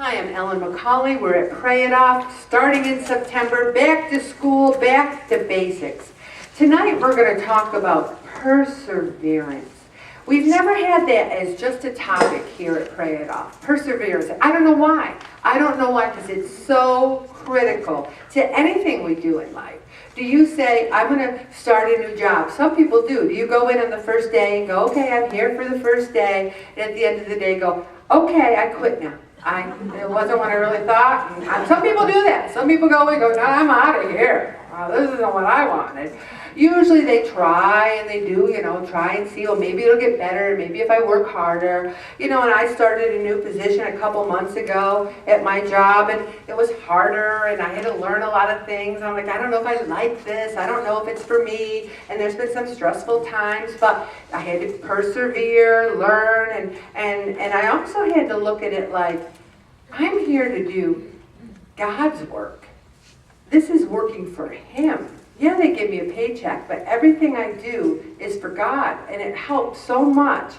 Hi, I'm McCauley. We're at Pray It Off, starting in September, back to school, back to basics. Tonight we're going to talk about perseverance. We've never had that as just a topic here at Pray It Off. Perseverance. I don't know why. I don't know why, because it's so critical to anything we do in life. Do you say, I'm going to start a new job? Some people do. Do you go in on the first day and go, okay, I'm here for the first day, and at the end of the day go, okay, I quit now. It wasn't what I really thought. And some people do that. Some people go and go, no, I'm out of here. This isn't what I wanted. Usually they try and they do, try and see, well, maybe it'll get better. Maybe if I work harder. And I started a new position a couple months ago at my job, and it was harder, and I had to learn a lot of things. I'm like, I don't know if I like this. I don't know if it's for me. And there's been some stressful times, but I had to persevere, learn, and I also had to look at it like, I'm here to do God's work. This is working for Him. Yeah, they give me a paycheck, but everything I do is for God, and it helps so much.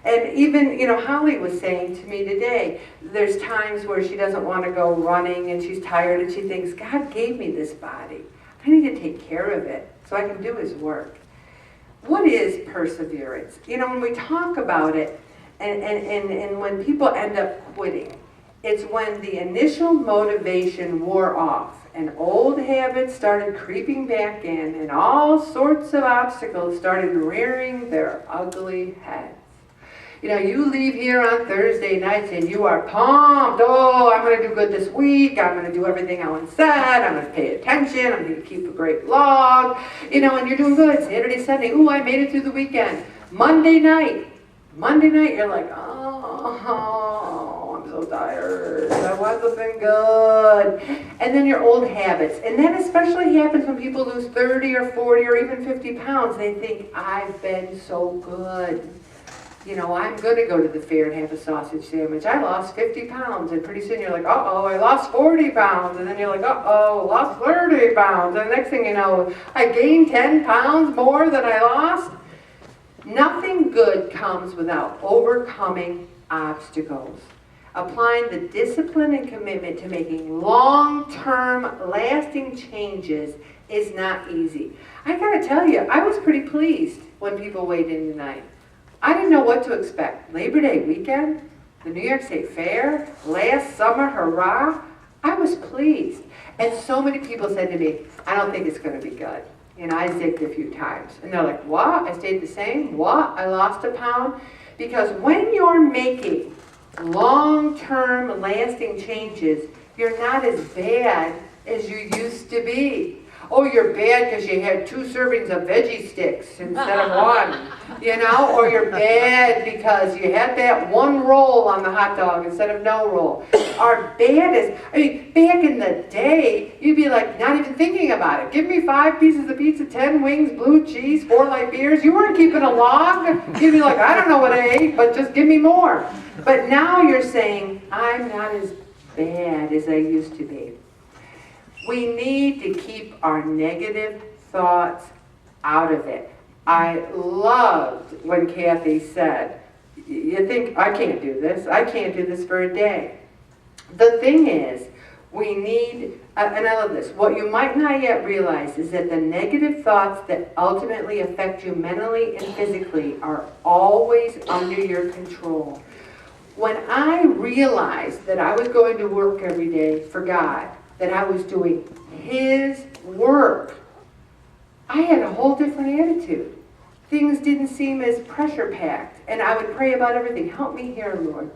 And even, Holly was saying to me today, there's times where she doesn't want to go running, and she's tired, and she thinks, God gave me this body. I need to take care of it so I can do His work. What is perseverance? When we talk about it, and when people end up quitting, it's when the initial motivation wore off and old habits started creeping back in and all sorts of obstacles started rearing their ugly heads. You leave here on Thursday nights and you are pumped. Oh, I'm going to do good this week. I'm going to do everything Ellen said. I'm going to pay attention. I'm going to keep a great log. And you're doing good. Saturday, Sunday. Ooh, I made it through the weekend. Monday night, you're like, oh, I'm so tired. That wasn't been good. And then your old habits. And that especially happens when people lose 30 or 40 or even 50 pounds. They think, I've been so good. I'm going to go to the fair and have a sausage sandwich. I lost 50 pounds. And pretty soon you're like, uh-oh, I lost 40 pounds. And then you're like, uh-oh, lost 30 pounds. And the next thing you know, I gained 10 pounds more than I lost. Nothing good comes without overcoming obstacles. Applying the discipline and commitment to making long-term, lasting changes is not easy. I gotta tell you, I was pretty pleased when people weighed in tonight. I didn't know what to expect. Labor Day weekend, the New York State Fair, last summer, hurrah. I was pleased. And so many people said to me, I don't think it's gonna be good. I zigged a few times. And they're like, what? I stayed the same? What? I lost a pound? Because when you're making long-term lasting changes, you're not as bad as you used to be. Oh, you're bad because you had 2 servings of veggie sticks instead of 1. Or you're bad because you had that 1 roll on the hot dog instead of no roll. Our bad is, back in the day, you'd be like, not even thinking about it. Give me 5 pieces of pizza, 10 wings, blue cheese, 4 light beers. You weren't keeping a log. You'd be like, I don't know what I ate, but just give me more. But now you're saying, I'm not as bad as I used to be. We need to keep our negative thoughts out of it. I loved when Kathy said, you think, I can't do this. I can't do this for a day. The thing is, we need, and I love this, what you might not yet realize is that the negative thoughts that ultimately affect you mentally and physically are always under your control. When I realized that I was going to work every day for God, that I was doing His work, I had a whole different attitude. Things didn't seem as pressure-packed, and I would pray about everything. Help me here, Lord.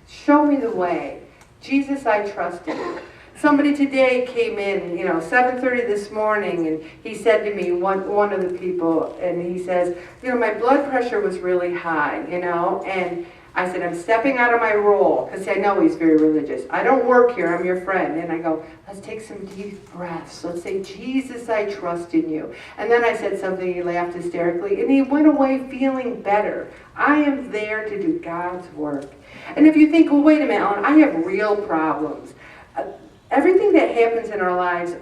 Show me the way. Jesus, I trust in you. Somebody today came in, 7:30 this morning, and he said to me, one of the people, and he says, my blood pressure was really high, and I said, I'm stepping out of my role, because I know he's very religious. I don't work here, I'm your friend. And I go, let's take some deep breaths. Let's say, Jesus, I trust in you. And then I said something, he laughed hysterically, and he went away feeling better. I am there to do God's work. And if you think, well, wait a minute, Ellen, I have real problems. Everything that happens in our lives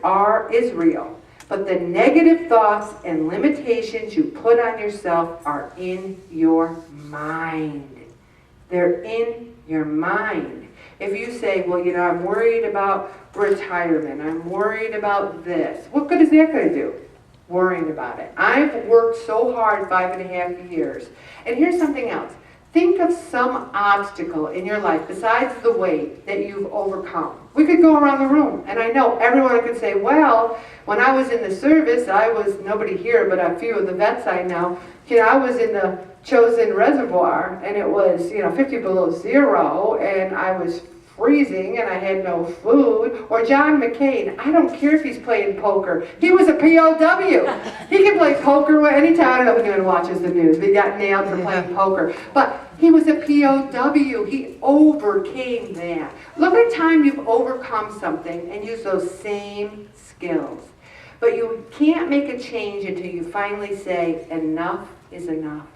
is real. But the negative thoughts and limitations you put on yourself are in your mind. They're in your mind. If you say, well, I'm worried about retirement, I'm worried about this, what good is that going to do? Worrying about it. I've worked so hard 5.5 years. And here's something else. Think of some obstacle in your life besides the weight that you've overcome. We could go around the room, and I know everyone could say, well, when I was in the service, I was, nobody here, but a few of the vets I know, I was in the chosen reservoir, and it was, 50 below zero, and I was freezing, and I had no food. Or John McCain, I don't care if he's playing poker. He was a POW. He can play poker anytime. I don't know if anyone watches the news. He got nailed for playing poker. But he was a POW. He overcame that. Look at the time you've overcome something and use those same skills. But you can't make a change until you finally say, enough is enough.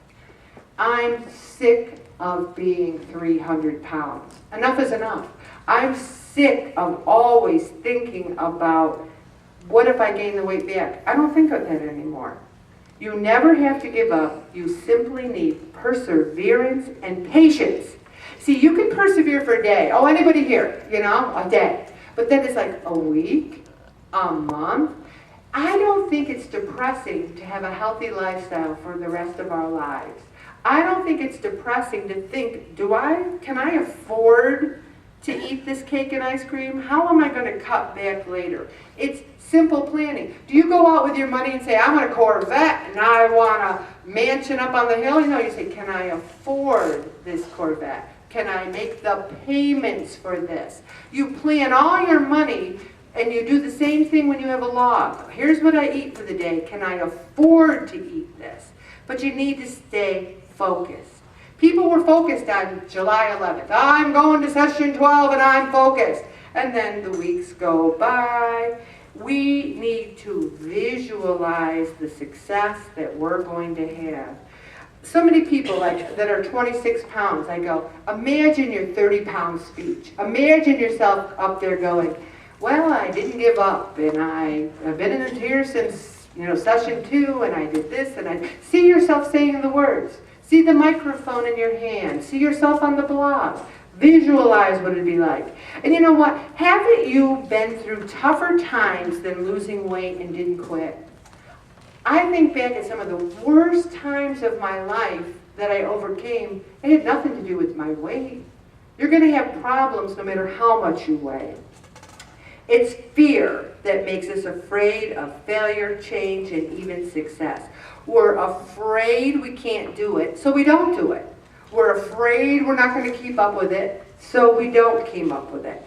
I'm sick of being 300 pounds. Enough is enough. I'm sick of always thinking about, what if I gain the weight back? I don't think of that anymore. You never have to give up. You simply need perseverance and patience. See, you can persevere for a day. Oh, anybody here, a day. But then it's like a week, a month. I don't think it's depressing to have a healthy lifestyle for the rest of our lives. I don't think it's depressing to think, can I afford to eat this cake and ice cream? How am I going to cut back later? It's simple planning. Do you go out with your money and say, I want a Corvette and I want a mansion up on the hill? You say, can I afford this Corvette? Can I make the payments for this? You plan all your money and you do the same thing when you have a log. Here's what I eat for the day. Can I afford to eat this? But you need to stay focused. People were focused on July 11th. I'm going to session 12 and I'm focused. And then the weeks go by. We need to visualize the success that we're going to have. So many people that are 26 pounds, I go, imagine your 30-pound speech. Imagine yourself up there going, well, I didn't give up, and I've been in here since, session 2, and I did this, and I see yourself saying the words. See the microphone in your hand. See yourself on the blog. Visualize what it'd be like. And you know what? Haven't you been through tougher times than losing weight and didn't quit? I think back at some of the worst times of my life that I overcame. It had nothing to do with my weight. You're going to have problems no matter how much you weigh. It's fear that makes us afraid of failure, change, and even success. We're afraid we can't do it, so we don't do it. We're afraid we're not going to keep up with it, so we don't keep up with it.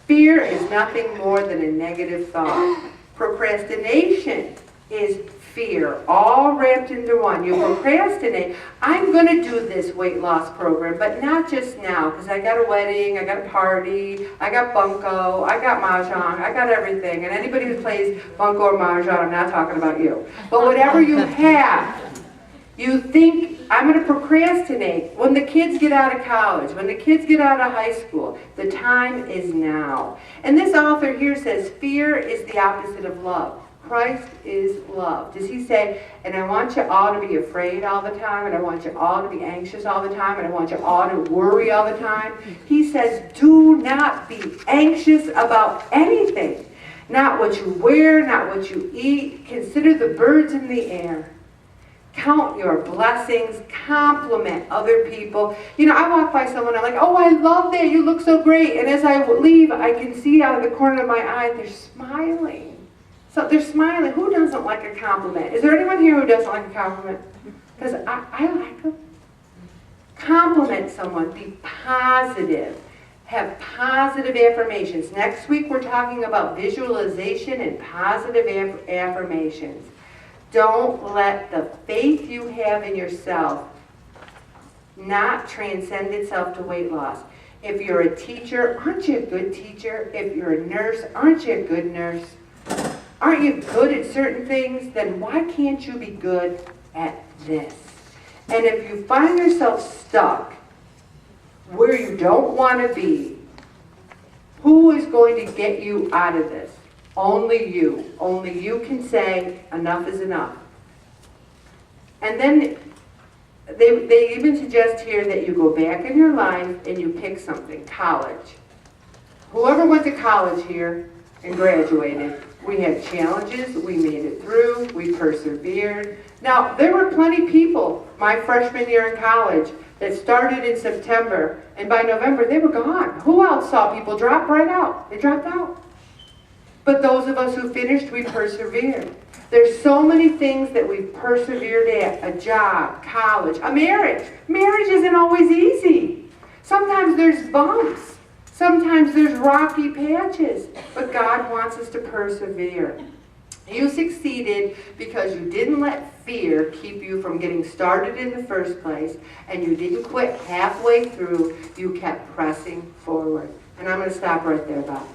Fear is nothing more than a negative thought. Procrastination is fear, all wrapped into one. You procrastinate. I'm going to do this weight loss program, but not just now, because I got a wedding, I got a party, I got bunko, I got mahjong, I got everything. And anybody who plays bunko or mahjong, I'm not talking about you. But whatever you have, you think, I'm going to procrastinate. When the kids get out of college, when the kids get out of high school, the time is now. And this author here says, fear is the opposite of love. Christ is love. Does he say, and I want you all to be afraid all the time, and I want you all to be anxious all the time, and I want you all to worry all the time? He says, do not be anxious about anything. Not what you wear, not what you eat. Consider the birds in the air. Count your blessings. Compliment other people. I walk by someone, I'm like, oh, I love that. You look so great. And as I leave, I can see out of the corner of my eye, they're smiling. So they're smiling. Who doesn't like a compliment? Is there anyone here who doesn't like a compliment? Because I like them. Compliment someone. Be positive. Have positive affirmations. Next week we're talking about visualization and positive affirmations. Don't let the faith you have in yourself not transcend itself to weight loss. If you're a teacher, aren't you a good teacher? If you're a nurse, aren't you a good nurse? Aren't you good at certain things? Then why can't you be good at this? And if you find yourself stuck where you don't want to be, who is going to get you out of this? Only you. Only you can say, enough is enough. And then they even suggest here that you go back in your life and you pick something. College. Whoever went to college here and graduated, we had challenges, we made it through, we persevered. Now, there were plenty of people my freshman year in college that started in September, and by November they were gone. Who else saw people drop right out? They dropped out. But those of us who finished, we persevered. There's so many things that we've persevered at. A job, college, a marriage. Marriage isn't always easy. Sometimes there's bumps. Sometimes there's rocky patches. But God wants us to persevere. You succeeded because you didn't let fear keep you from getting started in the first place, and you didn't quit halfway through. You kept pressing forward. And I'm going to stop right there, Bob.